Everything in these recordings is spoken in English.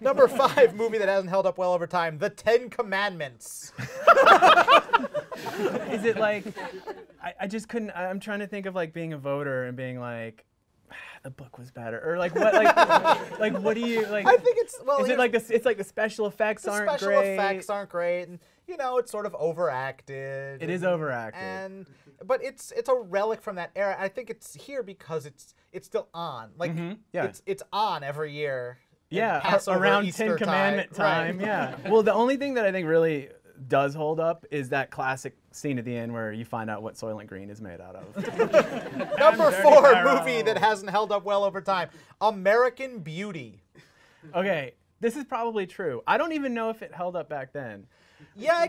Number 5 movie that hasn't held up well over time, The Ten Commandments. Is it like, I just couldn't, I'm trying to think of like being a voter and being like, the book was better, or like what, like what do you like? I think it's, well, is it like this? It's like the special effects aren't great. Special effects aren't great, and you know it's sort of overacted. It is overacted, but it's a relic from that era. I think it's here because it's still on. Like it's on every year. Yeah, Passover, around Easter Ten Commandment time. Right. Yeah. Well, the only thing that I think really does hold up is that classic scene at the end where you find out what Soylent Green is made out of. Number 4 movie that hasn't held up well over time, American Beauty. Okay, this is probably true. I don't even know if it held up back then. Yeah, I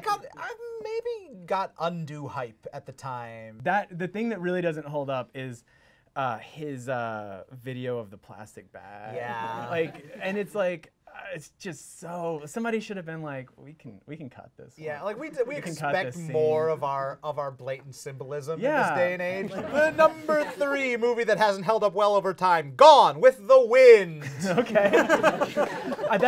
maybe got undue hype at the time. The thing that really doesn't hold up is his video of the plastic bag. Yeah. And it's like, it's just so. Somebody should have been like, we can cut this. Yeah, like we expect more of our blatant symbolism in this day and age. The number 3 movie that hasn't held up well over time, Gone with the Wind. Okay. All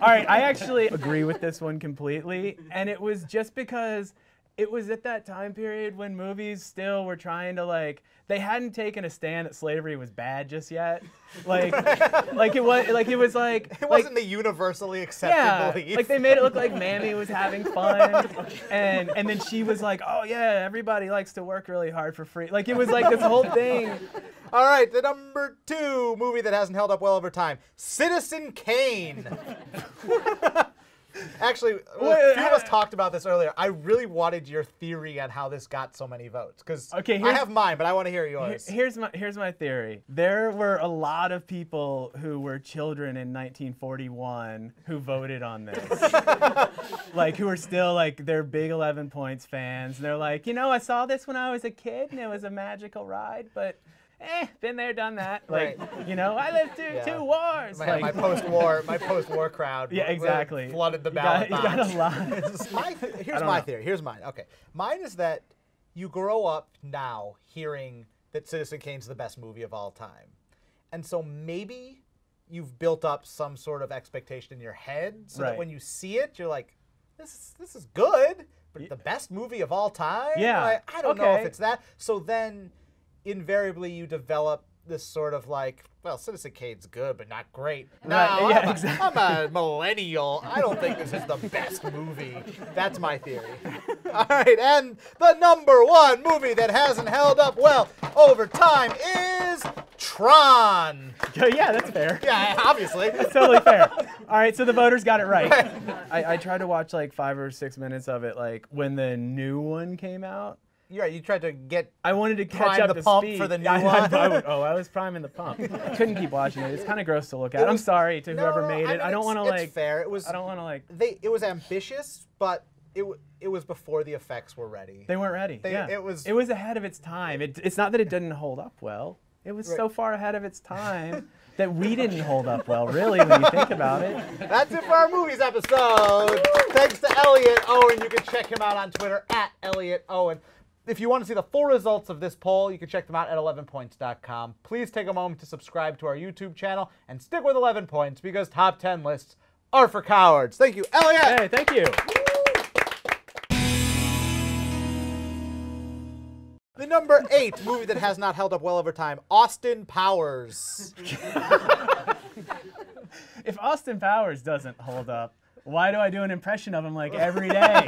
right. I actually agree with this one completely, and it was just because it was at that time period when movies still were trying to like. They hadn't taken a stand that slavery was bad just yet. It wasn't the universally accepted belief. Like they made it look like Mammy was having fun, and then she was like, oh yeah, everybody likes to work really hard for free. Like it was like this whole thing. All right, the number 2 movie that hasn't held up well over time, Citizen Kane. Actually, a few of us talked about this earlier. I really wanted your theory on how this got so many votes, because I have mine, but I want to hear yours. Here's my theory. There were a lot of people who were children in 1941 who voted on this. Like, who are still, like, they're big 11 Points fans. And they're like, you know, I saw this when I was a kid, and it was a magical ride, but... been there, done that. Like, you know, I lived through 2 wars. My post-war crowd. Yeah, exactly. Flooded the ballot box. You got a lot. Here's my theory. Here's mine. Okay, mine is that you grow up now hearing that Citizen Kane's the best movie of all time, and so maybe you've built up some sort of expectation in your head, so that when you see it, you're like, this is good, but the best movie of all time. Yeah. Like, I don't know if it's that. So then. Invariably, you develop this sort of like, well, Citizen Kane's good, but not great. No, I'm a millennial. I don't think this is the best movie. That's my theory. All right, and the number 1 movie that hasn't held up well over time is Tron. Yeah, that's fair. Yeah, obviously. That's totally fair. All right, so the voters got it right. I tried to watch like 5 or 6 minutes of it, like when the new one came out. Yeah, you tried to get. I wanted to catch up the to pump speed. for the new one. I was priming the pump. Couldn't keep watching it. It's kind of gross to look at. I'm sorry to whoever made it. I don't want to like. It's fair. It was. I don't want to like. It was ambitious, but it was before the effects were ready. They weren't ready. It was ahead of its time. It's not that it didn't hold up well. It was so far ahead of its time that we didn't hold up well, really, when you think about it. That's it for our movies episode. Thanks to Elliott Owen. You can check him out on Twitter at Elliott Owen. If you want to see the full results of this poll, you can check them out at 11points.com. Please take a moment to subscribe to our YouTube channel and stick with 11 Points, because top 10 lists are for cowards. Thank you, Elliott. Hey, thank you. The number 8 movie that has not held up well over time, Austin Powers. If Austin Powers doesn't hold up, why do I do an impression of him like every day?